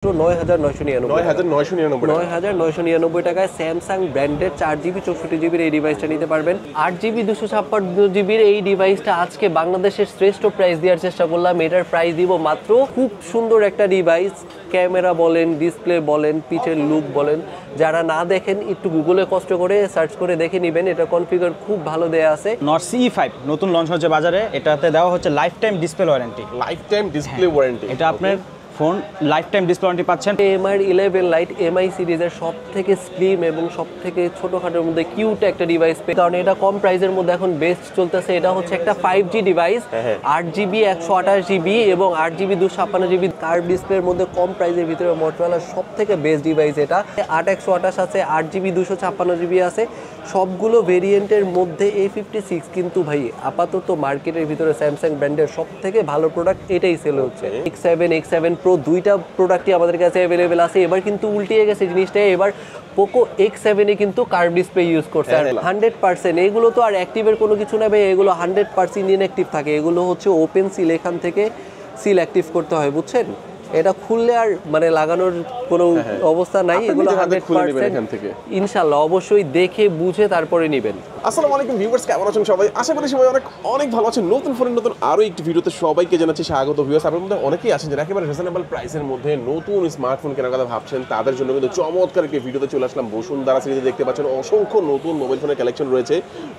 $9,999 টাকায় স্যামসাং ব্র্যান্ডের 4GB 64GB এই ডিভাইসটা নিতে পারবেন। 8GB 256GB এই ডিভাইসটা আজকে বাংলাদেশের শ্রেষ্ঠ প্রাইস দেওয়ার চেষ্টা করলাম। এটার প্রাইস দিব মাত্র, খুব সুন্দর একটা ডিভাইস, ক্যামেরা বলেন, ডিসপ্লে বলেন, পিছের লুক বলেন, যারা না দেখেন একটু গুগলে কষ্ট করে সার্চ করে দেখে নেবেন। এটা কনফিগার খুব ভালো দেয়া আছে। নট CE5 নতুন লঞ্চ হচ্ছে বাজারে, এটাতে দেওয়া হচ্ছে life time display warranty. Life time display warranty, এটা আপনার phone life time display warranty পাচ্ছেন। MI 11 লাইট MI সিরিজের সব থেকে স্লিম এবং সব থেকে ছোটখাটোর মধ্যে কিউট একটা ডিভাইস, কারণ এটা কম প্রাইসের মধ্যে এখন বেস্ট চলতেছে। এটা হচ্ছে একটা 5G ডিভাইস, 8GB 128GB এবং 8GB 256GB কার্ভ ডিসপ্লের মধ্যে কম প্রাইসের ভিতরে মোটরোলার সব থেকে বেস্ট ডিভাইস। এটা 8/128 আছে, 8GB 256GB আছে। সবগুলো ভেরিয়েন্টের মধ্যে A56 কিন্তু ভাই আপাতত মার্কেটের ভিতরে স্যামসাং ব্র্যান্ডের সব থেকে ভালো প্রোডাক্ট এটাই সেল হচ্ছে। X7 Pro দুইটা প্রোডাক্টই আমাদের কাছে অ্যাভেলেবেল আছে। এবার কিন্তু উল্টিয়ে গেছে জিনিসটা, এবার পোকো X7 এ কিন্তু কার্ভ ডিসপ্লে ইউজ করছে। আর 100% এগুলো তো আর অ্যাক্টিভের কোনো কিছু না ভাই, এগুলো 100% ইনঅ্যাক্টিভ থাকে। এগুলো হচ্ছে ওপেন সিল, এখান থেকে সিল অ্যাক্টিভ করতে হয়, বুঝছেন? এটা খুললে আর মানে লাগানোর কোনো অবস্থা নাই। এগুলো 100% ইনশাআল্লাহ অবশ্যই দেখে বুঝে তারপরে নেবেন। আসসালামু আলাইকুম ভিউয়ার্স, কেমন আছেন সবাই? আশা করি সবাই অনেক ভালো আছেন। নতুন ফোনের নতুন আরো একটি ভিডিওতে সবাইকে জানাচ্ছি স্বাগত। ভিউয়ার্স, আপনাদের মধ্যে অনেকেই আছেন যারা একেবারে রিজনেবল প্রাইসের মধ্যে নতুন স্মার্টফোন কেনার কথা ভাবছেন, তাদের জন্য কিন্তু চমৎকার একটি ভিডিওতে চলে আসলাম। বসুন্ধরা সিরিজে দেখতে পাচ্ছেন অসংখ্য নতুন মোবাইল ফোনের কালেকশন রয়েছে।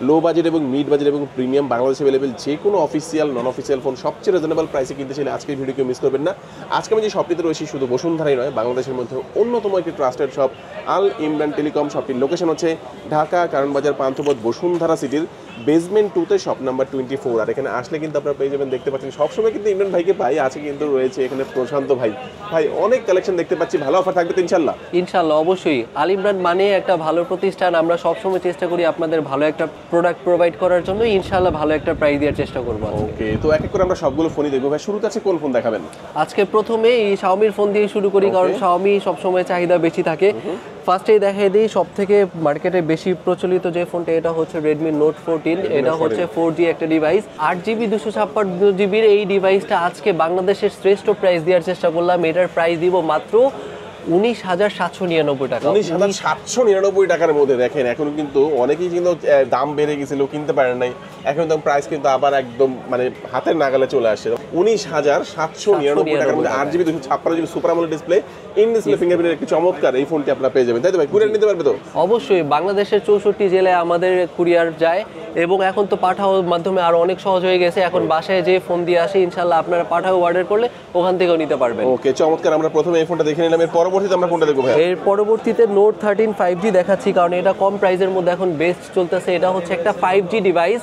লো বাজেট এবং মিড বাজেট এবং প্রিমিয়াম বাংলাদেশে অ্যাভেলেবেল যে কোনো অফিসিয়াল নন অফিসিয়াল ফোন সবচেয়ে রিজনেবল প্রাইসে কিনতে চাইলে আজকের ভিডিওকে মিস করবেন না। আজকে আমি যে শপটিতে রয়েছি শুধু বসুন্ধরাই নয়, বাংলাদেশের মধ্যে অন্যতম একটি ট্রাস্টেড শপ আল ইমরান টেলিকম। শপটির লোকেশন হচ্ছে ঢাকা কারণবাজার পান্থপথ বসুন্ধরা সিটির বেসমেন্ট 2তে শপ নাম্বার 24। আর এখানে আসলে কিন্তু আপনারা পেয়ে যাবেন, দেখতে পাচ্ছেন সবসময় কিন্তু ইমরান ভাইকে পাই, আছে কিন্তু রয়েছে এখানে প্রশান্ত ভাই। ভাই অনেক কালেকশন দেখতে পাচ্ছি, ভালো অফার থাকবে তো ইনশাল্লাহ? ইনশাল্লাহ অবশ্যই। আল ইমরান মানে একটা ভালো প্রতিষ্ঠান, আমরা সবসময় চেষ্টা করি আপনাদের ভালো একটা প্রোডাক্ট প্রোভাইড করার জন্য। ইনশাল্লাহ ভালো একটা প্রাইস দেওয়ার চেষ্টা করবো। ওকে, তো এক এক করে আমরা সবগুলো ফোনই দেখবো। ভাই শুরুতে আছে কোন ফোন দেখাবেন? আজকে প্রথমে এই শাওমির ফোন দিয়ে শুরু করি, কারণ শাওমি সবসময় চাহিদা বেশি থাকে। ফার্স্টেই দেখাই দিই সব থেকে মার্কেটে বেশি প্রচলিত যে ফোনটা, এটা হচ্ছে রেডমি নোট 14। এটা হচ্ছে 4G একটা ডিভাইস। 8GB 256GB এই ডিভাইসটা আজকে বাংলাদেশের শ্রেষ্ঠ প্রাইস দেওয়ার চেষ্টা করলাম। এটার প্রাইস দিব মাত্র 19,799 টাকা। 19,799 টাকার মধ্যে। দেখেন এখন কিন্তু অনেকেই কিন্তু দাম বেড়ে গেছিল, কিনতে পারেন নাই, এখন তো প্রাইস কিন্তু আবার একদম মানে হাতের নাগালে চলে আসছে। 19,799 টাকার মধ্যে 8GB 256GB super amoled display, in display ফিঙ্গারপ্রিন্টের একটি চমৎকার এই ফোনটি আপনারা পেয়ে যাবেন, তাই তো ভাই? কুরিয়ার নিতে পারবে তো? অবশ্যই, বাংলাদেশের 64 জেলায় আমাদের কুরিয়ার যায় এবং এখন তো পাঠাও মাধ্যমে আরো অনেক সহজ হয়ে গেছে। এখন বাসায় যে ফোন দিয়ে আসে, ইনশাআল্লাহ আপনারা পাঠাও অর্ডার করলে ওখান থেকেও নিতে পারবেন। ওকে, চমৎকার। আমরা প্রথমে এই ফোনটা দেখে নিলাম, এর পরবর্তীতে আমরা কোনটা দেখব ভাই? এর পরবর্তীতে নোট 13 5G দেখাচ্ছি, কারণ এটা কম প্রাইসের মধ্যে এখন বেস্ট চলতেছে। এটা হচ্ছে একটা 5G ডিভাইস,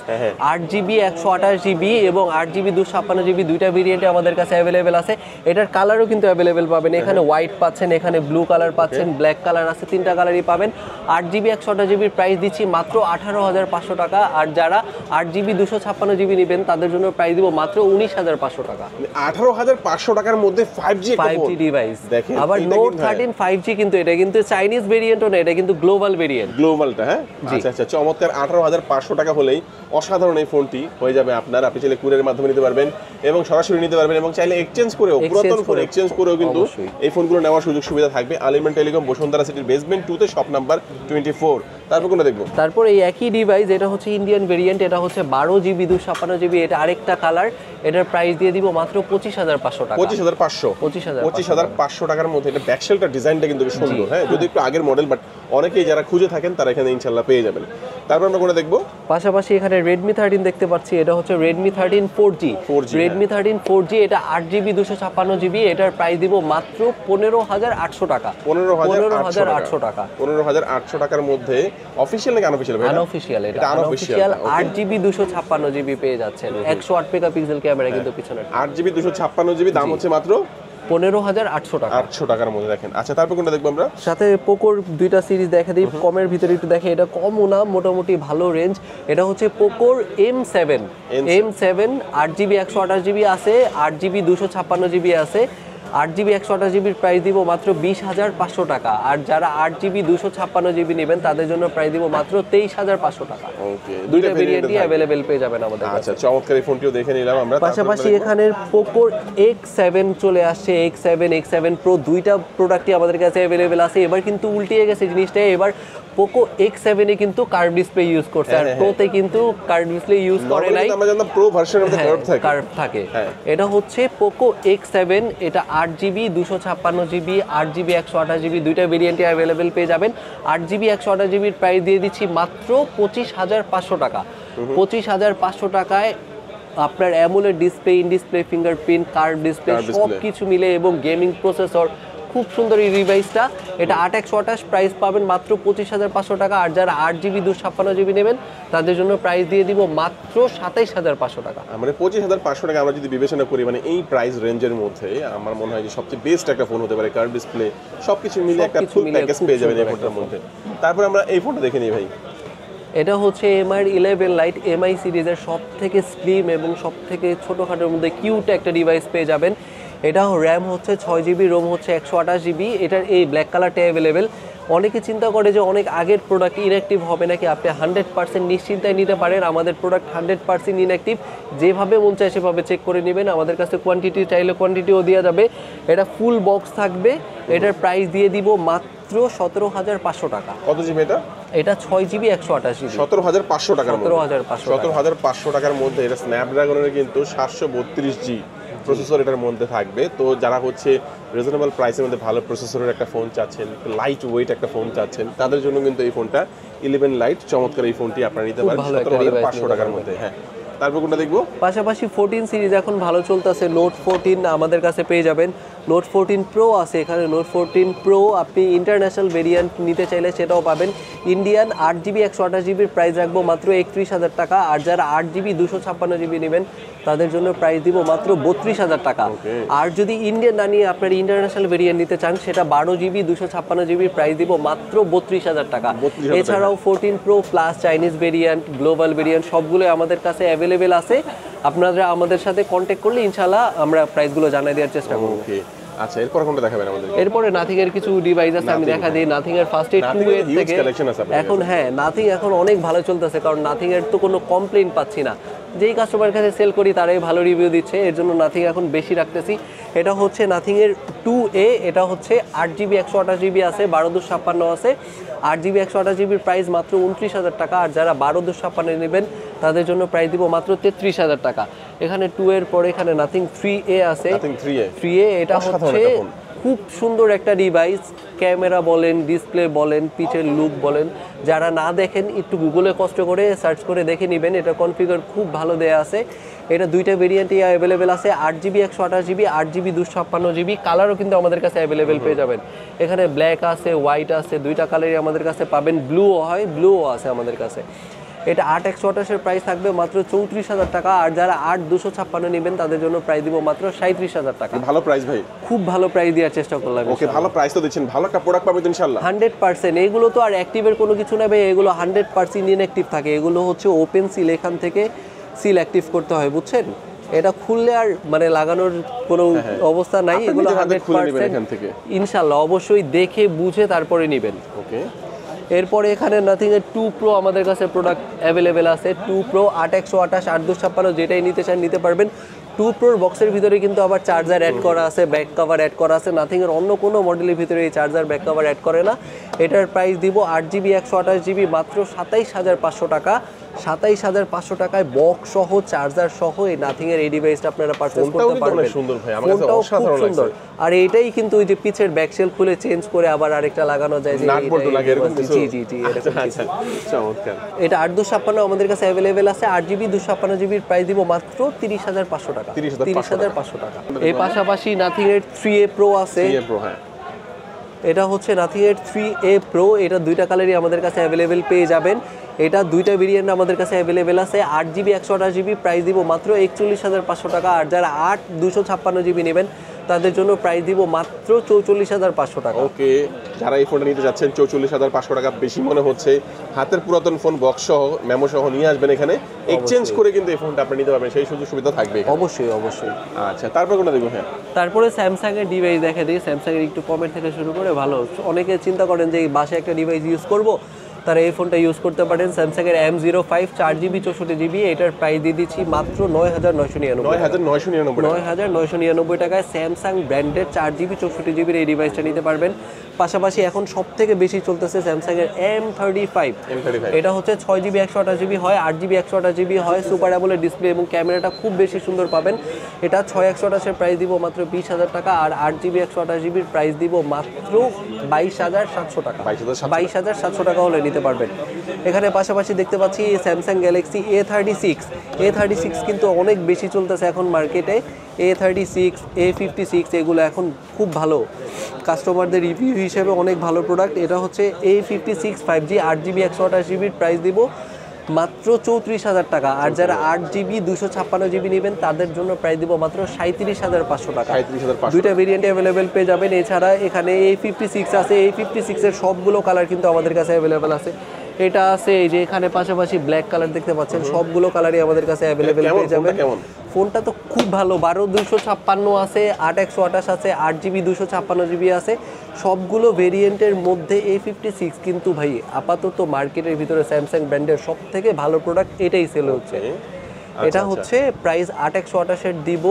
8GB 128GB এবং 8GB 256GB দুইটা ভেরিয়েন্টে আমাদের কাছে অ্যাভেলেবেল আছে। এটার কালারও কিন্তু অ্যাভেলেবেল পাবেন, এখানে হোয়াইট পাচ্ছেন, এখানে ব্লু কালার পাচ্ছেন, ব্ল্যাক কালার আছে, তিনটা কালারই পাবেন। 8GB 128GB প্রাইস দিচ্ছি মাত্র 18,500 টাকা। আর যারা 8GB 256GB নেবেন তাদের জন্য প্রাইস দিব মাত্র 19,500 টাকা। 18,500 টাকার মধ্যে 5G ডিভাইস। আবার নোট 13 5G কিন্তু এটা কিন্তু চাইনিজ ভেরিয়েন্টও না, এটা কিন্তু গ্লোবাল ভেরিয়েন্ট। গ্লোবালটা, হ্যাঁ আচ্ছা আচ্ছা, চমৎকার। 18,500 টাকা হলেই অসাধারণ এই ফোনটি হয়ে যাবে আপনার। আপনি চাইলে কুরিয়ারের মাধ্যমে নিতে পারবেন এবং সরাসরি নিতে পারবেন, এবং চাইলে এক্সচেঞ্জ করেও, পুরাতন ফোন এক্সচেঞ্জ করেও কিন্তু এই ফোনগুলো নেওয়ার সুযোগ সুবিধা থাকবে। আল ইমরান টেলিকম বসুন্ধরা সিটির বেসমেন্ট 2তে শপ নাম্বার 24। তারপর কোনটা দেখবো? তারপর এই একই ডিভাইস, এটা হচ্ছে ইন্ডিয়ান ভেরিয়েন্ট, এটা হচ্ছে 12GB 256GB, এটা আরেকটা কালার। এটার প্রাইস দিয়ে দিব মাত্র 25,500 টাকা। 25,500 টাকার মধ্যে। এটা ব্যাকশেলটার ডিজাইনটা কিন্তু সুন্দর, হ্যাঁ, যদি একটু আগের মডেল, বাট অনেকেই যারা খুঁজে থাকেন তারা এখানে ইনশাআল্লাহ পেয়ে যাবেন। তারপর আমরা কোনটা দেখবো? পাশাপাশি এখানে Redmi 13 দেখতে পাচ্ছি, এটা হচ্ছে Redmi 13 4G। Redmi 13 4G এটা 8GB 256GB, এটার প্রাইস দিব মাত্র 15,800 টাকা। 15,800 টাকা। 15,800 টাকার মধ্যে অফিশিয়াল নাকি আনঅফিশিয়াল? আনঅফিশিয়াল। এটা আনঅফিশিয়াল 8GB 256GB পেয়ে যাচ্ছেন। 108 মেগাপিক্সেল ক্যামেরা কিন্তু পিছনে। 8GB 256GB দাম হচ্ছে মাত্র 15,800 টাকা। 800 টাকার মধ্যে। দেখেন আচ্ছা, তারপর কোনটা দেখবো আমরা? সাথে পোকোর দুইটা সিরিজ দেখা দিই, কমের ভিতরে একটু দেখে। এটা কমও না, মোটামুটি ভালো রেঞ্জ। এটা হচ্ছে পোকোর M7 8GB 128GB আছে, 8GB 256GB আছে। 8GB 128GB প্রাইস দিব মাত্র 20,500 টাকা। আর যারা 8GB 256GB নেবেন তাদের জন্য প্রাইস দিব মাত্র 23,500 টাকা। ওকে, দুইটা ভেরিয়েন্টই अवेलेबल পেয়ে যাবেন আমাদের কাছে। আচ্ছা, চমৎকার এই ফোনটিও দেখে নিলাম আমরা। পাশাপাশি এখানে পোকো X7 চলে আসছে, X7 Pro দুইটা প্রোডাক্টই আমাদের কাছে अवेलेबल আছে। এবার কিন্তু উল্টিয়ে গেছে জিনিসটা, এবার পোকো X7 এ কিন্তু কার্ভ ডিসপ্লে ইউজ করছে, আর প্রোতে কিন্তু কার্ভ ডিসপ্লে ইউজ করে নাই। আমরা জানতাম প্রো ভার্সনের মধ্যে কার্ভ থাকে। এটা হচ্ছে পোকো X7, এটা 8GB 256GB 8GB 128GB দুইটা ভেরিয়েন্টে अवेलेबल পেয়ে যাবেন। 8GB 128GB এর প্রাইস দিয়ে দিচ্ছি মাত্র 25,500 টাকা। 25,500 টাকায় আপনার AMOLED display, in display fingerprint, curve display সব কিছু মিলে এবং গেমিং প্রসেসর, খুব সুন্দর এই ডিভাইসটা। এটা 8/128 প্রাইস পাবেন মাত্র 25,500 টাকা। আর যারা 8GB 256GB নেবেন তাদের জন্য প্রাইস দিয়ে দিব মাত্র 27,500 টাকা। মানে 25,500 টাকা আমরা যদি বিবেচনা করি, মানে এই প্রাইস রেঞ্জের মধ্যে আমার মনে হয় যে সবচেয়ে বেস্ট একটা ফোন হতে পারে। কার্ভ ডিসপ্লে সবকিছু মিলে একটা ফুল প্যাকেজ পেয়ে যাবেন এই ফোনটার মধ্যে। তারপর আমরা এই ফোনটা দেখে নিই ভাই। এটা হচ্ছে MI 11 লাইট, MI সিরিজের সব থেকে স্লিম এবং সব থেকে ছোটোখাটোর মধ্যে কিউট একটা ডিভাইস পেয়ে যাবেন। এটা র্যাম হচ্ছে 6GB, রোম হচ্ছে 128GB। এটার এই ব্ল্যাক কালারটা অ্যাভেলেবেল। অনেকে চিন্তা করে যে অনেক আগের প্রোডাক্ট ইনঅ্যাক্টিভ হবে নাকি, আপনি 100% নিশ্চিন্তায় নিতে পারেন। আমাদের প্রোডাক্ট 100% ইনঅ্যাক্টিভ, যেভাবে মন চায় সেভাবে চেক করে নেবেন। আমাদের কাছে কোয়ান্টিটি চাইলে কোয়ান্টিটিও দেওয়া যাবে। এটা ফুল বক্স থাকবে। এটার প্রাইস দিয়ে দিব মাত্র 17,500 টাকা। কত জিবি এটা? এটা 6GB 128GB 17,500 টাকার মধ্যে। 17,500 টাকার মধ্যে এটা স্ন্যাপড্রাগনের কিন্তু 732G প্রসেসর এটার মধ্যে থাকবে। তো যারা হচ্ছে রিজনেবল প্রাইসের মধ্যে ভালো প্রসেসরের একটা ফোন চাচ্ছেন, লাইট ওয়েট একটা ফোন চাচ্ছেন, তাদের জন্য কিন্তু এই ফোনটা 11 লাইট চমৎকার এই ফোনটি আপনারা নিতে পারেন 17,500 টাকার মধ্যে। হ্যাঁ, তারপর কোনটা দেখবো? পাশাপাশি 14 সিরিজ এখন ভালো চলতেছে। নোট 14 আমাদের কাছে পেয়ে যাবেন। নোট 14 প্রো আছে এখানে। নোট 14 প্রো আপনি ইন্টারন্যাশনাল ভেরিয়েন্ট নিতে চাইলে সেটাও পাবেন। ইন্ডিয়ান 8GB 128GB প্রাইস রাখবো মাত্র 31,000 টাকা। আর যারা 8GB 256GB নেবেন তাদের জন্য প্রাইস দিব মাত্র 32,000 টাকা। আর যদি ইন্ডিয়ান না নিয়ে আপনার ইন্টারন্যাশনাল ভেরিয়েন্ট নিতে চান, সেটা 12GB 256GB প্রাইস দিব মাত্র 32,000 টাকা। এছাড়াও 14 pro plus Chinese variant, global variant সবগুলো আমাদের কাছে অ্যাভেলেবেল আছে। আপনারা আমাদের সাথে কন্ট্যাক্ট করলে ইনশাআল্লাহ আমরা প্রাইসগুলো জানিয়ে দেওয়ার চেষ্টা করব। আচ্ছা, এরপর কোনটা দেখাবেন আমাদের? এরপরে নাথিং এর কিছু ডিভাইস আছে, আমি দেখা দিই। নাথিং এর ফার্স্ট এর 2 এর থেকে এখন নাথিং এখন অনেক ভালো চলতেছে, কারণ নাথিং এর তো কোনো কমপ্লেইন পাচ্ছি না। যেই কাস্টমার কাছে সেল করি তারাই ভালো রিভিউ দিচ্ছে, এর জন্য নাথিং এখন বেশি রাখতেছি। এটা হচ্ছে নাথিং এর 2A। এটা হচ্ছে 8GB 128GB আছে, 12/256 আছে। 8GB 128GB প্রাইস মাত্র 29,000 টাকা। আর যারা 12/256 নেবেন তাদের জন্য প্রাইস দিব মাত্র 33,000 টাকা। এখানে 2 এর পরে এখানে নাথিং 3A আছে। 3A এটা হচ্ছে খুব সুন্দর একটা ডিভাইস। ক্যামেরা বলেন, ডিসপ্লে বলেন, পিছের লুক বলেন, যারা না দেখেন একটু গুগলে কষ্ট করে সার্চ করে দেখে নেবেন। এটা কনফিগার খুব ভালো দেয়া আছে। এটা দুইটা ভেরিয়েন্টই অ্যাভেলেবেল আছে, 8GB 128GB 8GB 256GB। কালারও কিন্তু আমাদের কাছে অ্যাভেলেবেল পেয়ে যাবেন। এখানে ব্ল্যাক আছে, হোয়াইট আছে, দুইটা কালারই আমাদের কাছে পাবেন। ব্লুও হয়, ব্লুও আছে আমাদের কাছে। এটা 8/128 এর প্রাইস থাকবে মাত্র 34,000 টাকা। আর যারা 8/256 নেবেন তাদের জন্য প্রাইস দিব মাত্র 37,000 টাকা। ভালো প্রাইস ভাই, খুব ভালো প্রাইস দেওয়ার চেষ্টা করলাম। ওকে, ভালো প্রাইস তো দিচ্ছেন, ভালো একটা প্রোডাক্ট পাবেন ইনশাআল্লাহ 100%। এগুলো তো আর অ্যাক্টিভের কোনো কিছু না ভাই, এগুলো 100% ইনঅ্যাক্টিভ থাকে। এগুলো হচ্ছে ওপেন সিল, এখান থেকে সিল অ্যাক্টিভ করতে হয়, বুঝছেন? এটা খুললে আর মানে লাগানোর কোনো অবস্থা নাই। এগুলো 100% ইনশাআল্লাহ অবশ্যই দেখে বুঝে তারপরে নেবেন। ওকে, এরপরে এখানে নাথিং এর 2 প্রো আমাদের কাছে প্রোডাক্ট অ্যাভেলেবেল আছে। 2 প্রো 8/128 8/256 যেটাই নিতে চান নিতে পারবেন। 2 প্রোর বক্সের ভিতরে কিন্তু আবার চার্জার অ্যাড করা আছে, ব্যাক কভার অ্যাড করা আছে। নাথিং এর অন্য কোনো মডেলের ভিতরে এই চার্জার ব্যাক কভার অ্যাড করে না। এটার প্রাইস দিব 8GB 128GB মাত্র 27,500 টাকা। 27,500 টাকায় বক্স সহ চার্জার সহ এই নাথিং এর এই ডিভাইসটা আপনারা পারচেজ করতে পারবেন। সুন্দর ভাই, আমার কাছে অসাধারণ লাগছে। আর এটাই কিন্তু ওই যে পিছের ব্যাকশেল খুলে চেঞ্জ করে আবার আরেকটা লাগানো যায়, যে নাটবল্টু লাগে এরকম কিছু। জি এরকম কিছু। চমৎকার। এটা 8/256 আমাদের কাছে অ্যাভেলেবেল আছে। 8GB 256GB এর প্রাইস দিব মাত্র 30,500 টাকা। 30,500 টাকা। এই পাশাপাশি নাথিং এর 3A প্রো আছে। 3A প্রো, হ্যাঁ, এটা হচ্ছে নাথিং এর 3A প্রো। এটা দুইটা কালারই আমাদের কাছে অ্যাভেলেবেল পেয়ে যাবেন। এটা দুইটা ভেরিয়েন্ট আমাদের কাছে অ্যাভেলেবেল আছে। 8GB 128GB প্রাইস দিব মাত্র 41,500 টাকা। আর যারা 8/256GB নেবেন তাদের জন্য প্রাইস দিব মাত্র 44,500 টাকা। ওকে, যারা এই ফোনটা নিতে যাচ্ছেন 44,500 টাকা বেশি মনে হচ্ছে, হাতের পুরাতন ফোন বক্স সহ মেমো সহ নিয়ে আসবেন এখানে, এক্সচেঞ্জ করে কিন্তু এই ফোনটা আপনি নিতে পারবেন, সেই সুযোগ সুবিধা থাকবে এখানে। অবশ্যই অবশ্যই। আচ্ছা, তারপর কোনটা দেখবো? হ্যাঁ, তারপরে স্যামসাং এর ডিভাইস দেখা দিই। স্যামসাং এর একটু কমের থেকে শুরু করে ভালো, অনেকে চিন্তা করেন যে এই বাসায় একটা ডিভাইস ইউজ করব, তারা এই ফোনটা ইউজ করতে পারেন। স্যামসাং এর M05 4GB 64GB, এটার প্রাইস দিয়ে দিচ্ছি মাত্র 9,999 টাকায়। স্যামসাং ব্র্যান্ডের 4GB 64GB এই ডিভাইসটা নিতে পারবেন। পাশাপাশি এখন সব থেকে বেশি চলতেছে স্যামসাং এর M35। এটা হচ্ছে 6GB 128GB হয়, 8GB 128GB হয়, সুপার অ্যামোলেড ডিসপ্লে এবং ক্যামেরাটা খুব বেশি সুন্দর পাবেন। এটা 6/128 প্রাইস দিব মাত্র 20,000 টাকা, আর 8GB 128GBর প্রাইস দিব মাত্র 22,700 টাকা। 22,700 টাকা হলে নিতে পারবেন। এখানে পাশাপাশি দেখতে পাচ্ছি স্যামসাং গ্যালাক্সি A36 কিন্তু অনেক বেশি চলতেছে এখন মার্কেটে। A36, A56 এগুলো এখন খুব ভালো, কাস্টমারদের রিভিউ হিসেবে অনেক ভালো প্রোডাক্ট। এটা হচ্ছে A56 5G 8GB 128GBর প্রাইস দিব মাত্র 34,000 টাকা, আর যারা 8GB 256GB নেবেন তাদের জন্য প্রাইস দিব মাত্র 37,500 টাকা। 37,500 দুইটা ভেরিয়েন্ট অ্যাভেলেবেল পেয়ে যাবেন। এছাড়া এখানে A56 আছে, A56 এর সবগুলো কালার কিন্তু আমাদের কাছে অ্যাভেলেবেল আছে। এটা আছে এই যে এখানে পাশাপাশি ব্ল্যাক কালার দেখতে পাচ্ছেন, সবগুলো কালারই আমাদের কাছে অ্যাভেলেবেল পেয়ে যাবেন। ফোনটা তো খুব ভালো, 12/256 আছে, 8/128 আছে, 8GB 256GB আছে, সবগুলো ভেরিয়েন্টের মধ্যে A56 কিন্তু ভাই আপাতত মার্কেটের ভিতরে স্যামসাং ব্র্যান্ডের সব থেকে ভালো প্রোডাক্ট এটাই সেল হচ্ছে। এটা হচ্ছে প্রাইস 8/128 দিব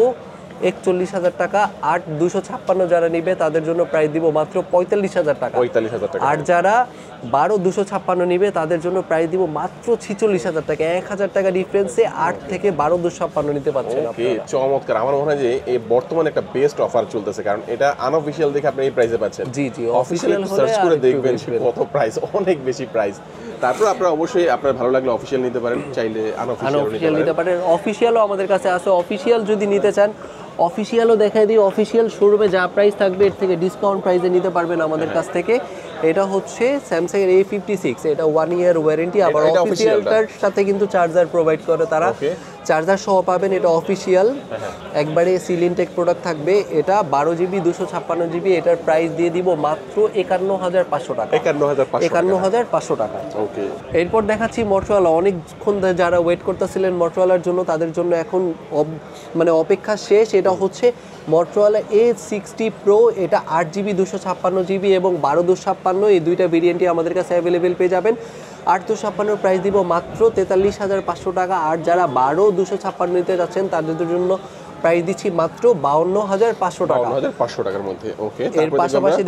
41,000 টাকা, 8/256 যারা নিবে তাদের জন্য প্রাইস দিব মাত্র 45,000 টাকা। আর যারা 12/256 নিবে তাদের জন্য প্রাইস দিব মাত্র 46,000 টাকা। 1,000 টাকা ডিফারেন্সে 8 থেকে 12/256 নিতে পারছেন আপনারা। চমৎকার, আমার মনে হয় যে এই বর্তমানে একটা বেস্ট অফার চলতেছে, কারণ এটা আনঅফিশিয়াল দেখে আপনি এই প্রাইসে পাচ্ছেন। জি জি, অফিশিয়াল সার্চ করে দেখবেন কত প্রাইস, অনেক বেশি প্রাইস। তারপর আপনারা অবশ্যই আপনার ভালো লাগলে অফিশিয়াল নিতে পারেন, চাইলে আনঅফিশিয়াল নিতে পারেন। অফিশিয়ালও আমাদের কাছে আছে, অফিশিয়াল যদি নিতে চান অফিশিয়ালও দেখাই দিই। অফিশিয়াল শোরুমে যা প্রাইস থাকবে এর থেকে ডিসকাউন্ট প্রাইসে নিতে পারবেন আমাদের কাছ থেকে। এটা হচ্ছে স্যামসাং এর A56, এটা 1 ইয়ার ওয়ারেন্টি, আবার অফিশিয়ালটার সাথে কিন্তু চার্জার প্রোভাইড করে তারা, চার্জার সহ পাবেন। এটা অফিশিয়াল একবারে সিলিনটেক প্রোডাক্ট থাকবে। এটা 12GB 256GB, এটার প্রাইস দিয়ে দিব মাত্র 51,500 টাকা। 51,500 টাকা। ওকে, এরপর দেখাচ্ছি মোটরোলা। অনেকক্ষণ যারা ওয়েট করতেছিলেন মোটরোলার জন্য, তাদের জন্য এখন মানে অপেক্ষা শেষ। এটা হচ্ছে মোটরোলা A60 Pro, এটা 8GB 256GB এবং 12/256, এই দুইটা ভেরিয়েন্টই আমাদের কাছে অ্যাভেলেবেল পেয়ে যাবেন। 8/256 প্রাইস দিব মাত্র 43,500 টাকা, আর যারা 12/256 নিতে যাচ্ছেন তাদের জন্য প্রাইস দিচ্ছি মাত্র 52,500 টাকা। 52,500 টাকার মধ্যে। ওকে, এর পাশাপাশি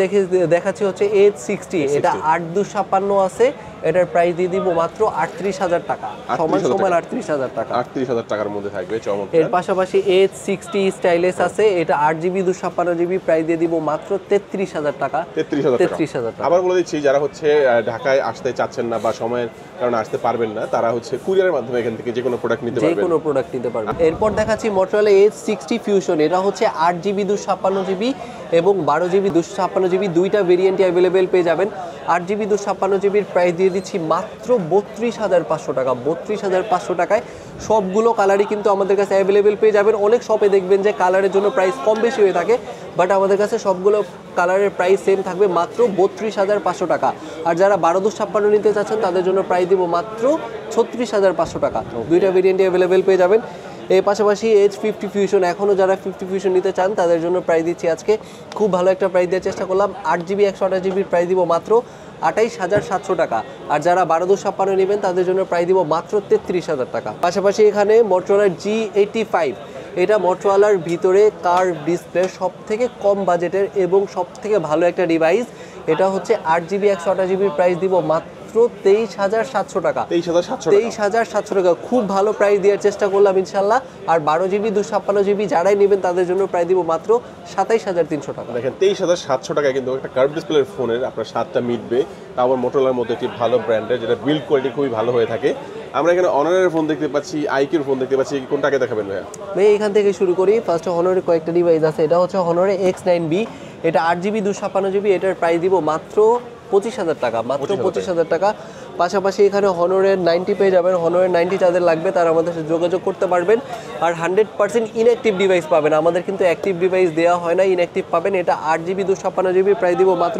দেখাচ্ছি হচ্ছে A60, এটা 8/256 আছে, এটার প্রাইস দিয়ে দিব মাত্র 38,000 টাকা, সমান 38,000 টাকা। 38,000 টাকার মধ্যে থাকবে, চমৎকার। এর পাশাপাশি A60 স্টাইলেস আছে, এটা 8GB 256GB, প্রাইস দিয়ে দিব মাত্র 33,000 টাকা। 33,000 টাকা। আবার বলে দিচ্ছি, যারা হচ্ছে ঢাকায় আসতে চাচ্ছেন না বা সময়ের কারণে আসতে পারবেন না, তারা হচ্ছে কুরিয়ারের মাধ্যমে এখান থেকে যে কোনো প্রোডাক্ট নিতে পারবেন। এরপর দেখাচ্ছি মোটরোলা A60 Fusion, এটা হচ্ছে 8GB 256GB এবং 12GB 256GB, দুইটা ভেরিয়েন্টই অ্যাভেলেবেল পেয়ে যাবেন। 8GB 256GBর প্রাইস দিয়ে দিচ্ছি মাত্র 32,500 টাকা। 32,500 টাকায় সবগুলো কালারই কিন্তু আমাদের কাছে অ্যাভেলেবেল পেয়ে যাবেন। অনেক শপে দেখবেন যে কালারের জন্য প্রাইস কম বেশি হয়ে থাকে, বাট আমাদের কাছে সবগুলো কালারের প্রাইস সেম থাকবে, মাত্র 32,500 টাকা। আর যারা 12/256 নিতে চাচ্ছেন তাদের জন্য প্রাইস দিব মাত্র 36,500 টাকা। দুইটা ভেরিয়েন্টই অ্যাভেলেবেল পেয়ে যাবেন। এর পাশাপাশি H50 Fusion, এখনও যারা 50 Fusion নিতে চান তাদের জন্য প্রাইস দিচ্ছি আজকে খুব ভালো একটা প্রাইস দেওয়ার চেষ্টা করলাম। 8GB 128GBর প্রাইস দিব মাত্র 28,700 টাকা, আর যারা 12/256 নেবেন তাদের জন্য প্রাইস দিব মাত্র 33,000 টাকা। পাশাপাশি এখানে মোটরোলা G85, এটা মোটরোলার ভিতরে কার্ভ ডিসপ্লে, সব থেকে কম বাজেটের এবং সব থেকে ভালো একটা ডিভাইস। এটা হচ্ছে 8GB 128GBর প্রাইস দিব মাত্র 23,700 টাকা। 23,700 টাকা, খুব ভালো প্রাইস দেওয়ার চেষ্টা করলাম ইনশাল্লাহ। আর 12GB 256GB যারাই নেবেন তাদের জন্য প্রাইস দিব মাত্র 27,300 টাকা। দেখেন 23,700 টাকায় কিন্তু একটা কার্ভ ডিসপ্লের ফোনের আপনার স্বাদটা মিটবে, তারপর মোটরোলার মধ্যে একটি ভালো ব্র্যান্ডের, যেটা বিল্ড কোয়ালিটি খুবই ভালো হয়ে থাকে। আমরা এখানে অনারের ফোন দেখতে পাচ্ছি, আইকিউর ফোন দেখতে পাচ্ছি, কোনটাকে দেখাবেন ভাইয়া? ভাই এখান থেকে শুরু করি। ফার্স্টে হনরের কয়েকটা ডিভাইস আছে। এটা হচ্ছে হনরের X9B, এটা 8GB 256GB, এটার প্রাইস দিব মাত্র 25,000 টাকা, মাত্র 25,000 টাকা। পাশাপাশি এখানে হনরের 90 পেয়ে যাবেন। হনরের 90 যাদের লাগবে তারা আমাদের সাথে যোগাযোগ করতে পারবেন। আর 100% ইনঅ্যাক্টিভ ডিভাইস পাবেন, আমাদের কিন্তু অ্যাক্টিভ ডিভাইস দেওয়া হয় না, ইনঅ্যাক্টিভ পাবেন। এটা 8GB 256GB প্রাইস দিব মাত্র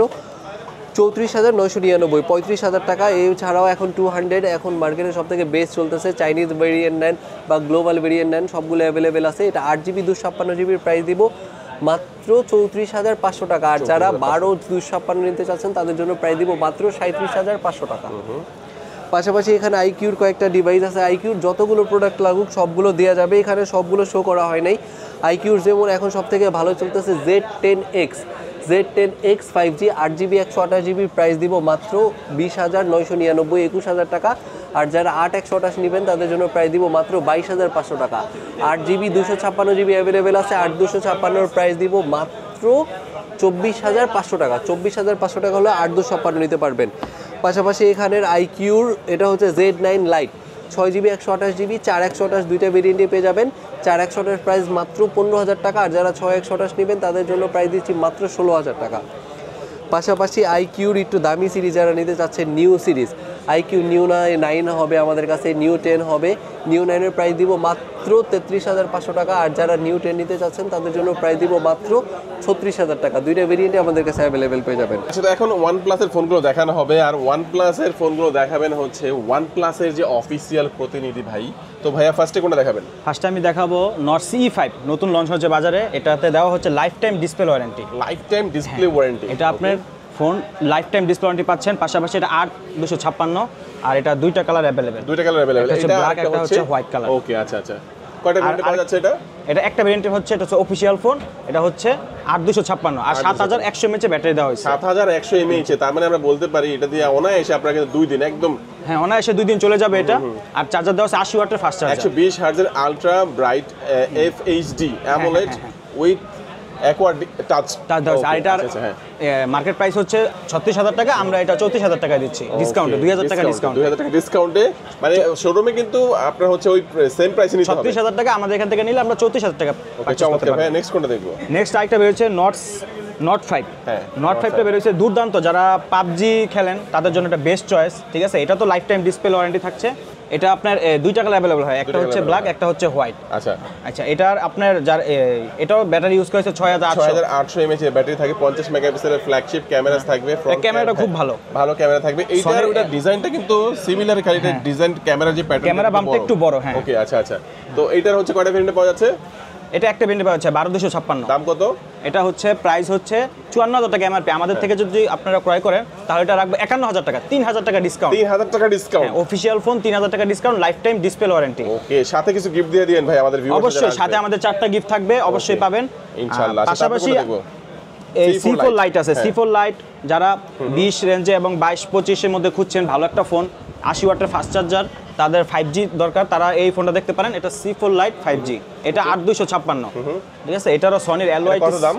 34,999, 35,000 টাকা। এছাড়াও এখন 200 এখন মার্কেটে সব থেকে বেস্ট চলতেছে, চাইনিজ ভেরিয়েন্ট নেন বা গ্লোবাল ভেরিয়েন্ট নেন সবগুলো অ্যাভেলেবেল আছে। এটা 8GB 256GB প্রাইস দিব মাত্র 34,500 টাকা। আর যারা 12 256 নিতে চাচ্ছেন তাদের জন্য প্রাইস দিব মাত্র 37,500 টাকা। পাশাপাশি এখানে আইকিউর কয়েকটা ডিভাইস আছে, আইকিউর যতগুলো প্রোডাক্ট লাগুক সবগুলো দেওয়া যাবে, এখানে সবগুলো শো করা হয় নাই। আইকিউর যেমন এখন সব থেকে ভালো চলতেছে Z10X 5G 8GB 128GB price দিব মাত্র 20,999, 21,000 টাকা। আর যারা 8 128 নেবেন তাদের জন্য প্রাইস দিব মাত্র 22,500 টাকা। 8GB 256GB অ্যাভেলেবেল আছে, 8 256 প্রাইস দিব মাত্র 24,500 টাকা। 24,500 টাকা হলে 8 256 নিতে পারবেন। পাশাপাশি এখানের আইকিউর এটা হচ্ছে Z9 Lite 6GB 128GB 4 128 দুইটা ভেরিয়েন্টে পেয়ে যাবেন। 4 128 প্রাইস মাত্র 15,000 টাকা। আর যারা 6 128 নেবেন তাদের জন্য প্রাইস দিচ্ছি মাত্র 16,000 টাকা। পাশাপাশি আইকিউর একটু দামি সিরিজ যারা নিতে চাচ্ছে, নিউ সিরিজ আইকিউ নিউ 9 হবে আমাদের কাছে, নিউ 10 হবে। নিউ 9-এর প্রাইস দিব মাত্র 33,500 টাকা। আর যারা নিউ 10 নিতে চাচ্ছেন তাদের জন্য প্রাইস দিব মাত্র 36,000 টাকা। দুইটা ভেরিয়েন্টে আমাদের কাছে অ্যাভেলেবেল পেয়ে যাবেন। সেটা এখন OnePlus-এর ফোনগুলো দেখানো হবে, আর OnePlus-এর ফোনগুলো দেখাবেন হচ্ছে OnePlus-এর যে অফিসিয়াল প্রতিনিধি ভাই। তো ভাইয়া ফার্স্টে কোনটা দেখাবেন? ফার্স্টে আমি দেখাবো Nord CE5, নতুন লঞ্চ হচ্ছে বাজারে। এটাতে দেওয়া হচ্ছে life time display warranty. Life time display warranty, এটা আপনার phone life time display warranty পাচ্ছেন। পাশাপাশি এটা 8 256 আর এটা দুইটা কালার অ্যাভেলেবেল। দুইটা কালার অ্যাভেলেবেল, এটা ব্ল্যাক, একটা হচ্ছে হোয়াইট কালার। ওকে, আচ্ছা আচ্ছা। কয়টা ভেরিয়েন্ট পাওয়া যাচ্ছে এটা? এটা একটা ভেরিয়েন্ট হচ্ছে, এটা হচ্ছে অফিশিয়াল ফোন, এটা হচ্ছে 8 256 আর 7100 mAh ব্যাটারি দেওয়া হয়েছে। 7100 mAh, তার মানে আমরা বলতে পারি এটা দিয়ে অনায়াসে আপনার কিন্তু 2 দিন একদম, হ্যাঁ অনায়াসে 2 দিন চলে যাবে এটা। আর চার্জার দেওয়া আছে 80 ওয়াটের ফাস্ট চার্জার, 120 হার্জের ultra bright FHD amoled with aqua touch. আর এটার মার্কেট প্রাইস হচ্ছে 36,000 টাকা, আমরা এটা 34,000 টাকায় দিচ্ছি ডিসকাউন্টে, 2,000 টাকা ডিসকাউন্ট। 2,000 টাকা ডিসকাউন্টে, মানে শোরুমে কিন্তু আপনার হচ্ছে ওই সেম প্রাইসে নিতে হবে। 36,000 টাকা আমাদের এখান থেকে নিলে আমরা 34,000 টাকা পারচেজ করতে পারবো। ভাই নেক্সট কোনটা দেখবো? নেক্সট আরেকটা বের হচ্ছে Nord 5। হ্যাঁ, Nord 5টা বের হয়েছে দুর্দান্ত, যারা পাবজি খেলেন তাদের জন্য এটা বেস্ট চয়েস, ঠিক আছে। এটা তো লাইফ টাইম ডিসপ্লে ওয়ারেন্টি থাকছে। এটা আপনার দুইটা কালার অ্যাভেলেবল হয়, একটা হচ্ছে ব্ল্যাক, একটা হচ্ছে হোয়াইট। আচ্ছা আচ্ছা, এটার আপনার যার এটাও ব্যাটারি ইউজ করেছে 6800 mAh এর ব্যাটারি থাকে, 50 মেগাপিক্সেলের ফ্ল্যাগশিপ ক্যামেরা থাকবে, ফ্রন্ট ক্যামেরাটা খুব ভালো ক্যামেরা থাকবে। এইটার ওটা ডিজাইনটা কিন্তু সিমিলার, খালি এটা ডিজাইন ক্যামেরা যে প্যাটার্ন, ক্যামেরা বাম্পটা একটু বড়। হ্যাঁ, ওকে, আচ্ছা আচ্ছা। তো এইটার হচ্ছে কয়টা ভেরিয়েন্ট পাওয়া যাচ্ছে? এটা একটা ভেরিয়েন্ট পাওয়া যাচ্ছে 12 256। দাম কত? এটা হচ্ছে প্রাইস হচ্ছে 54,000 টাকা এমআরপি। আমাদের থেকে যদি আপনারা ক্রয় করেন তাহলে এটা রাখবে 51,000 টাকা, 3,000 টাকা ডিসকাউন্ট। 3,000 টাকা ডিসকাউন্ট, অফিশিয়াল ফোন 3,000 টাকা discount, life time display warranty. Okay, সাথে কিছু গিফট দিয়ে দিবেন ভাই আমাদের ভিউয়ারদের? অবশ্যই, সাথে আমাদের 4টা গিফট থাকবে, অবশ্যই পাবেন ইনশাআল্লাহ। পাশাপাশি এই C4 লাইট আছে, C4 লাইট যারা 20 রেঞ্জে এবং 22-25 এর মধ্যে খুঁজছেন ভালো একটা ফোন, 80 ওয়াটের ফাস্ট চার্জার, তাদের 5G দরকার, তারা এই ফোনটা দেখতে পারেন। এটা C4 লাইট 5G, এটা 8 256, ঠিক আছে। এটারও সনির অ্যালওয়াই। কত দাম?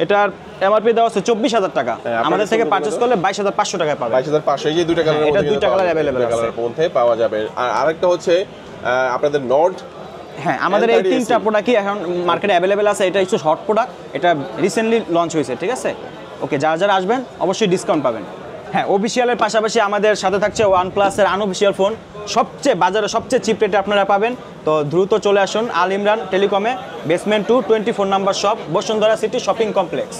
এটার এমআরপি দেওয়া আছে 24,000 টাকা, আমাদের থেকে পারচেজ করলে 22,500 টাকায় পাবেন। 22,500, এই যে দুইটা কালার, এটা দুইটা কালার অ্যাভেলেবল আছে, কালারের মধ্যে পাওয়া যাবে। আর আরেকটা হচ্ছে আপনাদের নর্ড। হ্যাঁ, আমাদের এই তিনটা প্রোডাক্টই এখন মার্কেটে অ্যাভেলেবেল আছে। এটা একটু শর্ট প্রোডাক্ট, এটা রিসেন্টলি লঞ্চ হয়েছে, ঠিক আছে। ওকে, যারা যারা আসবেন অবশ্যই ডিসকাউন্ট পাবেন। হ্যাঁ, অফিসিয়ালের পাশাপাশি আমাদের সাথে থাকছে OnePlus-এর আনঅফিসিয়াল ফোন, সবচেয়ে বাজারে সবচেয়ে চিপ রেটে আপনারা পাবেন। তো দ্রুত চলে আসুন আল ইমরান টেলিকমে, basement 2 24 number shop, Bashundhara city shopping complex.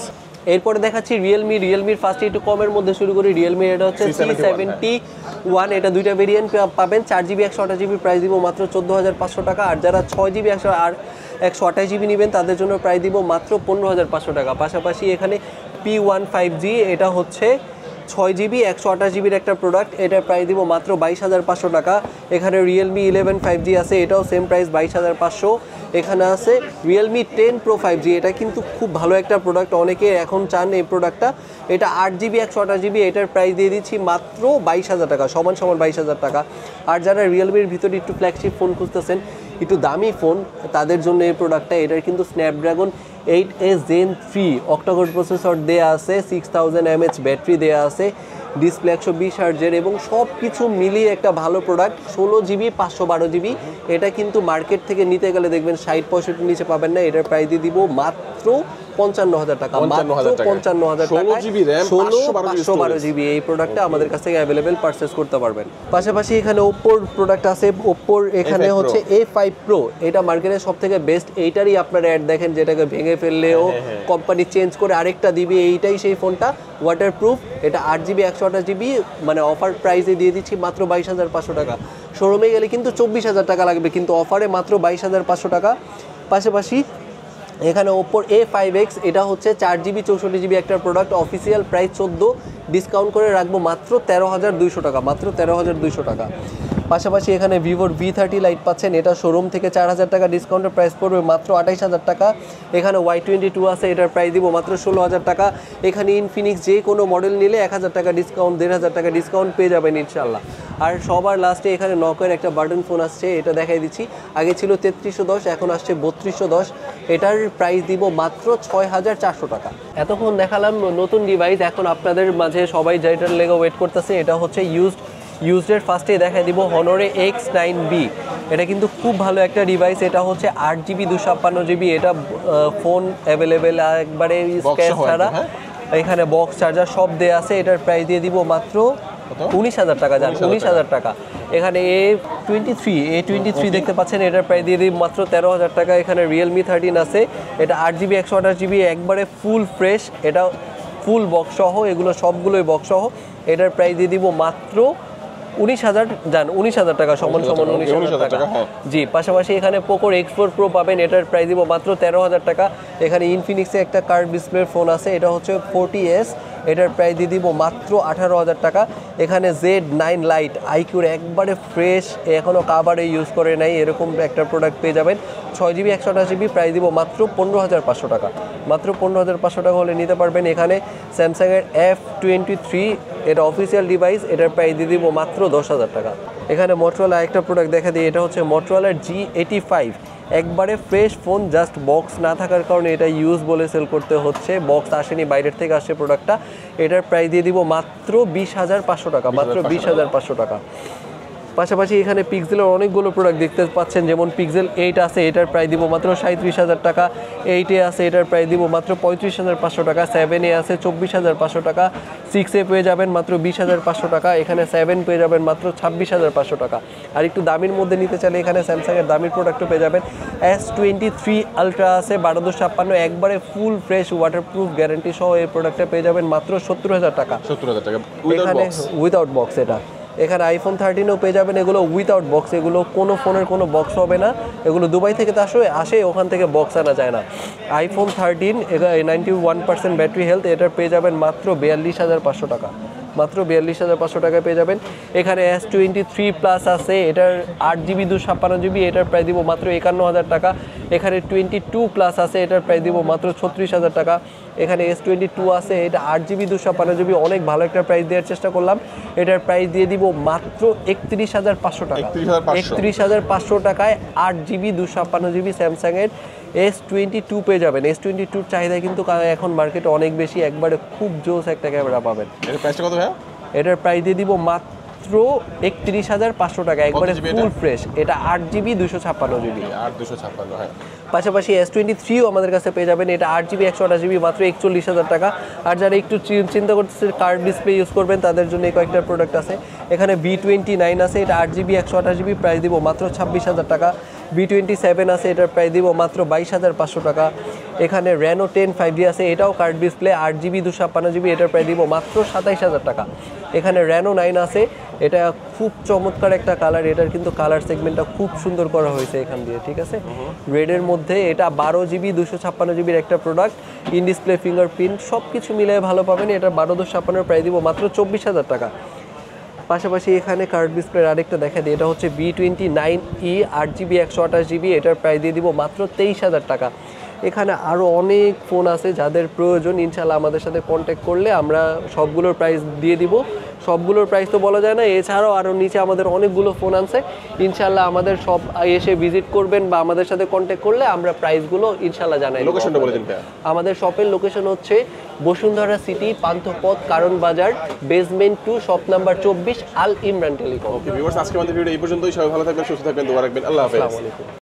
এরপরে দেখাচ্ছি রিয়েলমির ফার্স্টে একটু কমের মধ্যে শুরু করি। রিয়েলমি এটা হচ্ছে C71, এটা দুইটা ভেরিয়েন্ট পাবেন। 4GB 128GB প্রাইস দিব মাত্র 14,500 টাকা। আর যারা 6GB 128GB নেবেন তাদের জন্য প্রাইস দিব মাত্র 15,500 টাকা। পাশাপাশি এখানে P1 5G, এটা হচ্ছে 6GB 128GBর একটা প্রোডাক্ট, এটার প্রাইস দিব মাত্র 22,500 টাকা। এখানে রিয়েলমি 11 5G আছে, এটাও সেম প্রাইস 22,500। এখানে আছে রিয়েলমি 10 Pro 5G, এটা কিন্তু খুব ভালো একটা প্রোডাক্ট, অনেকে এখন চান এই প্রোডাক্টটা। এটা 8GB 128GB, এটার প্রাইস দিয়ে দিচ্ছি মাত্র 22,000 টাকা, সমান 22,000 টাকা। আর যারা রিয়েলমির ভিতরে একটু ফ্ল্যাগশিপ ফোন খুঁজতেছেন, একটু দামি ফোন, তাদের জন্য এই প্রোডাক্টটা। এটার কিন্তু Snapdragon 8A Gen 3 octa-core processor দেয়া আছে, 6000 mAh ব্যাটারি দেয়া আছে, ডিসপ্লে 120 হার্জের, এবং সব কিছু মিলিয়ে একটা ভালো প্রোডাক্ট। 16GB 512GB, এটা কিন্তু মার্কেট থেকে নিতে গেলে দেখবেন 60-65 নিচে পাবেন না। এটার প্রাইস দিয়ে দিব মাত্র 55,000 টাকা, 55,000 টাকা, 55,000 16 টাকা, GB RAM, 512 GB এই প্রোডাক্টটা আমাদের কাছ থেকে অ্যাভেলেবেল পারচেজ করতে পারবেন। পাশাপাশি এখানে ওপ্পোর প্রোডাক্ট আছে, ওপ্পোর এখানে A5 হচ্ছে A5 Pro, এটা মার্কেটের সব থেকে বেস্ট। এইটারই আপনারা অ্যাড দেখেন, যেটাকে ভেঙে ফেললেও কোম্পানি চেঞ্জ করে আরেকটা দিবে, এইটাই সেই ফোনটা, ওয়াটারপ্রুফ। এটা 8GB 128GB, মানে অফার প্রাইসে দিয়ে দিচ্ছি মাত্র 22,500 টাকা। শোরুমে গেলে কিন্তু 24,000 টাকা লাগবে, কিন্তু অফারে মাত্র 22,500 টাকা। পাশাপাশি এখানে ওপ্পোর A5X, এটা হচ্ছে 4GB 64GB একটা প্রোডাক্ট, অফিসিয়াল প্রাইস 14, ডিসকাউন্ট করে রাখবো মাত্র 13,200 টাকা, মাত্র 13,200 টাকা। পাশাপাশি এখানে ভিভোর V30 লাইট পাচ্ছেন, এটা শোরুম থেকে 4,000 টাকা, ডিসকাউন্টের প্রাইস পড়বে মাত্র 28,000 টাকা। এখানে Y22 আছে, এটার প্রাইস দিব মাত্র 16,000 টাকা। এখানে ইনফিনিক্স যে কোনো মডেল নিলে 1,000 টাকা ডিসকাউন্ট, 1,500 টাকা ডিসকাউন্ট পেয়ে যাবেন ইনশাল্লাহ। আর সবার লাস্টে এখানে নকের একটা বাটন ফোন আসছে, এটা দেখাই দিচ্ছি। আগে ছিল 3310, এখন আসছে 3210, এটার প্রাইস দিব মাত্র 6,400 টাকা। এতক্ষণ দেখালাম নতুন ডিভাইস, এখন আপনাদের মাঝে সবাই যেটার লেগে ওয়েট করতেছে, এটা হচ্ছে ইউজডের ফার্স্টে দেখাই দিব হনরে X9B। এটা কিন্তু খুব ভালো একটা ডিভাইস, এটা হচ্ছে 8GB 256GB, এটা ফোন অ্যাভেলেবেল একবারে স্ক্র্যাচ ছাড়া, এখানে বক্স চার্জার সব দেয়া আছে। এটার প্রাইস দিয়ে দিব মাত্র 19,000 টাকা, জান 19,000 টাকা। এখানে A23 দেখতে পাচ্ছেন, এটার প্রাইস দিয়ে দিব মাত্র 13,000 টাকা। এখানে Realme 13 আছে, এটা 8GB 128GB, একবারে ফুল ফ্রেশ, এটা ফুল বক্স সহ, এগুলো সবগুলোই বক্স সহ। এটার প্রাইস দিয়ে দিব মাত্র 19,000, জান 19,000 টাকা, সমান 19,000 টাকা। জি, পাশাপাশি এখানে পোকোর X4 Pro পাবেন, এটার প্রাইস দিব মাত্র 13,000 টাকা। এখানে ইনফিনিক্সে একটা কার্ভ ডিসপ্লের ফোন আছে, এটা হচ্ছে 40S, এটার প্রাইস দিয়ে দিব মাত্র 18,000 টাকা। এখানে Z9 লাইট আইকিউর একবারে ফ্রেশ, এখনও কাভারে ইউজ করে নাই, এরকম একটা প্রোডাক্ট পেয়ে যাবেন। 6GB 128GB, প্রাইস দিব মাত্র 15,500 টাকা, মাত্র 15,500 টাকা হলে নিতে পারবেন। এখানে স্যামসাংয়ের F23, এটা অফিসিয়াল ডিভাইস, এটার প্রাইস দিয়ে দিব মাত্র 10,000 টাকা। এখানে মোটরোলা একটা প্রোডাক্ট দেখা দিই, এটা হচ্ছে মোটরোলার G85, একবারে ফ্রেশ ফোন, জাস্ট বক্স না থাকার কারণে এটা ইউজ বলে সেল করতে হচ্ছে, বক্স আসেনি, বাইরের থেকে আসছে প্রোডাক্টটা। এটার প্রাইস দিয়ে দিব মাত্র 20,500 টাকা, মাত্র 20,500 টাকা। পাশাপাশি এখানে পিক্সেলের অনেকগুলো প্রোডাক্ট দেখতে পাচ্ছেন, যেমন পিক্সেল 8 আছে, এটার প্রাইস দিব মাত্র 37,000 টাকা। 8A আছে, এটার প্রাইস দিব মাত্র 35,500 টাকা। 7A আছে 24,500 টাকা। 6A পেয়ে যাবেন মাত্র 20,500 টাকা। এখানে 7 পেয়ে যাবেন মাত্র 26,500 টাকা। আর একটু দামির মধ্যে নিতে চাইলে এখানে স্যামসাংয়ের দামির প্রোডাক্টও পেয়ে যাবেন। S23 আলট্রা আছে 1256, একবারে ফুল ফ্রেশ ওয়াটারপ্রুফ গ্যারান্টি সহ এই প্রোডাক্টটা পেয়ে যাবেন মাত্র 70,000 টাকা। 70,000 টাকা এখানে উইদাউট বক্স। এটা এখানে iPhone 13ও পেয়ে যাবেন, এগুলো উইদাউট বক্স, এগুলো কোনো ফোনের কোনো বক্স হবে না, এগুলো দুবাই থেকে তো আসে, ওখান থেকে বক্স আনা যায় না। iPhone 13 91% ব্যাটারি হেলথ, এটার পেয়ে যাবেন মাত্র 42,500 টাকা, মাত্র 42,500 টাকায় পেয়ে যাবেন। এখানে S23 প্লাস আছে, এটার 8GB 256GB, এটার প্রাইস দিব মাত্র 51,000 টাকা। এখানে 22 প্লাস আছে, এটার প্রাইস দিব মাত্র 36,000 টাকা। এখানে S22 আছে, এটা 8GB 256GB, অনেক ভালো একটা প্রাইস দেওয়ার চেষ্টা করলাম, এটার প্রাইস দিয়ে দিব মাত্র 31,500 টাকা, 31,500 টাকায় 8GB 256GB স্যামসাংয়ের S22 পেয়ে যাবেন। S22 চাহিদা কিন্তু এখন মার্কেটে অনেক বেশি, একবারে খুব জোস একটা ক্যামেরা পাবেন। এর প্রাইসটা কত ভাই? এটার প্রাইস দিয়ে দিব মাত্র 31,500 টাকা, একবারে ফুল ফ্রেশ, এটা 8GB 256GB। 8,256, হ্যাঁ। পাশাপাশি S23ও আমাদের কাছে পেয়ে যাবেন, এটা 8GB 128GB, মাত্র 41,000 টাকা। আর যারা একটু চিন্তা করতেছে কার্ভ ডিসপ্লে ইউজ করবেন, তাদের জন্য এই কয়েকটা প্রোডাক্ট আছে। এখানে V29 আছে, এটা 8GB 128GB, প্রাইস দিব মাত্র 26,000 টাকা। V27 আছে, এটার প্রাইস দিব মাত্র 22,500 টাকা। এখানে Reno 10 5G আছে, এটাও কার্ভ ডিসপ্লে, 8GB 256GB, এটার প্রাইস দিব মাত্র 27,000 টাকা। এখানে Reno 9 আছে, এটা খুব চমৎকার একটা কালার, এটার কিন্তু কালার সেগমেন্টটা খুব সুন্দর করা হয়েছে এখান দিয়ে, ঠিক আছে, রেডের মধ্যে। এটা 12GB 256GBর একটা প্রোডাক্ট, ইন ডিসপ্লে ফিঙ্গারপ্রিন্ট সব কিছু মিলিয়ে ভালো পাবেন। এটা 12,256 প্রাইস দিব মাত্র 24,000 টাকা। পাশাপাশি এখানে কার্ভ ডিসপ্লের আরেকটা দেখা দিই, এটা হচ্ছে V29E 8GB 128GB, এটার প্রাইস দিয়ে দিব মাত্র 23,000 টাকা। এখানে আরও অনেক ফোন আছে, যাদের প্রয়োজন ইনশাল্লাহ আমাদের সাথে কন্ট্যাক্ট করলে আমরা সবগুলোর প্রাইস দিয়ে দিব। সবগুলোর প্রাইস তো বলা যায় না, এছাড়াও আরও নিচে আমাদের অনেকগুলো ফোন আছে, ইনশাল্লাহ আমাদের সব এসে ভিজিট করবেন বা আমাদের সাথে কন্ট্যাক্ট করলে আমরা প্রাইসগুলো ইনশাল্লাহ জানাই। লোকেশনটা বলে দিন। আমাদের শপের লোকেশন হচ্ছে বসুন্ধরা সিটি, পান্থপথ, কারণ বাজার, বেসমেন্ট 2, শপ নাম্বার 24, আল ইমরান টেলিকম। ওকে ভিউয়ার্স, আজকে আমাদের ভিডিও এই পর্যন্তই। সবাই ভালো থাকবেন, সুস্থ থাকবেন, দোয়া রাখবেন। আল্লাহ হাফেজ।